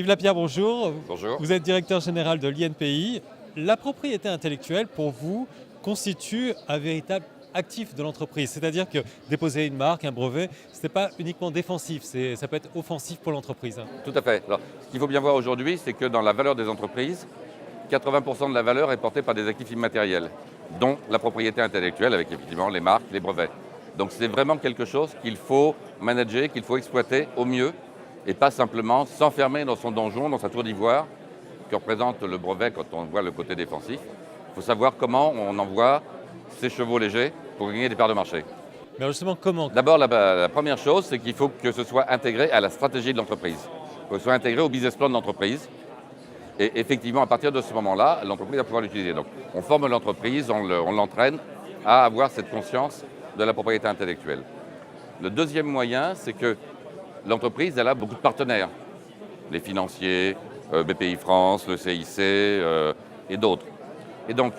Yves Lapierre, bonjour. Bonjour. Vous êtes directeur général de l'INPI. La propriété intellectuelle, pour vous, constitue un véritable actif de l'entreprise. C'est-à-dire que déposer une marque, un brevet, ce n'est pas uniquement défensif, ça peut être offensif pour l'entreprise. Tout à fait. Alors, ce qu'il faut bien voir aujourd'hui, c'est que dans la valeur des entreprises, 80% de la valeur est portée par des actifs immatériels, dont la propriété intellectuelle, avec effectivement les marques, les brevets. Donc c'est vraiment quelque chose qu'il faut manager, qu'il faut exploiter au mieux, et pas simplement s'enfermer dans son donjon, dans sa tour d'ivoire, que représente le brevet quand on voit le côté défensif. Il faut savoir comment on envoie ses chevaux légers pour gagner des parts de marché. Mais alors justement, comment? D'abord, la première chose, c'est qu'il faut que ce soit intégré à la stratégie de l'entreprise. Il faut que ce soit intégré au business plan de l'entreprise. Et effectivement, à partir de ce moment-là, l'entreprise va pouvoir l'utiliser. Donc, on forme l'entreprise, on l'entraîne à avoir cette conscience de la propriété intellectuelle. Le deuxième moyen, c'est que l'entreprise, elle a beaucoup de partenaires. Les financiers, BPI France, le CIC et d'autres. Et donc,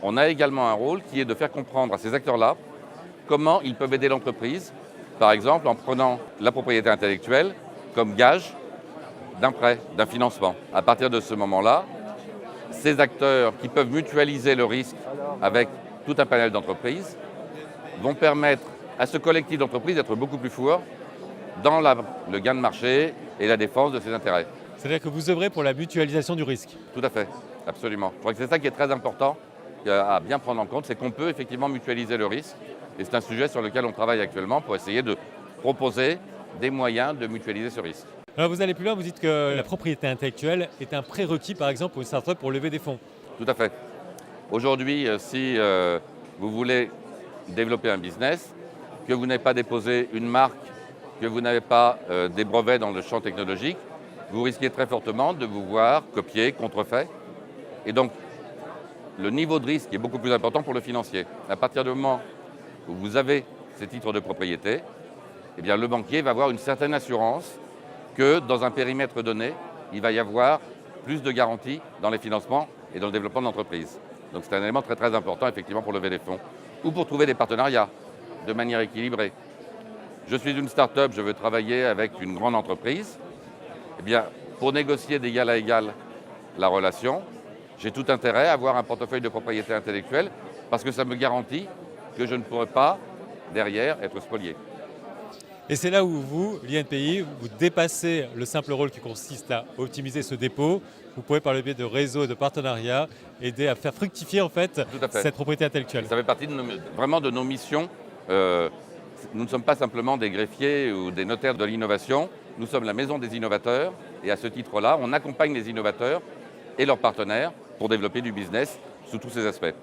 on a également un rôle qui est de faire comprendre à ces acteurs-là comment ils peuvent aider l'entreprise, par exemple en prenant la propriété intellectuelle comme gage d'un prêt, d'un financement. À partir de ce moment-là, ces acteurs qui peuvent mutualiser le risque avec tout un panel d'entreprises vont permettre à ce collectif d'entreprises d'être beaucoup plus fort dans le gain de marché et la défense de ses intérêts. C'est-à-dire que vous œuvrez pour la mutualisation du risque. Tout à fait, absolument. Je crois que c'est ça qui est très important à bien prendre en compte, c'est qu'on peut effectivement mutualiser le risque. Et c'est un sujet sur lequel on travaille actuellement pour essayer de proposer des moyens de mutualiser ce risque. Alors vous allez plus loin, vous dites que la propriété intellectuelle est un prérequis, par exemple, pour une start-up pour lever des fonds. Tout à fait. Aujourd'hui, si vous voulez développer un business, que vous n'avez pas déposé une marque, que vous n'avez pas des brevets dans le champ technologique, vous risquez très fortement de vous voir copié, contrefait. Et donc, le niveau de risque est beaucoup plus important pour le financier. À partir du moment où vous avez ces titres de propriété, eh bien, le banquier va avoir une certaine assurance que dans un périmètre donné, il va y avoir plus de garanties dans les financements et dans le développement de l'entreprise. Donc c'est un élément très très important effectivement pour lever des fonds ou pour trouver des partenariats de manière équilibrée. Je suis une start-up, je veux travailler avec une grande entreprise. Eh bien, pour négocier d'égal à égal la relation, j'ai tout intérêt à avoir un portefeuille de propriété intellectuelle parce que ça me garantit que je ne pourrai pas, derrière, être spolié. Et c'est là où vous, l'INPI, vous dépassez le simple rôle qui consiste à optimiser ce dépôt. Vous pouvez, par le biais de réseaux et de partenariats, aider à faire fructifier en fait cette propriété intellectuelle. Ça fait partie vraiment de nos missions. Nous ne sommes pas simplement des greffiers ou des notaires de l'innovation. Nous sommes la maison des innovateurs. Et à ce titre-là, on accompagne les innovateurs et leurs partenaires pour développer du business sous tous ces aspects.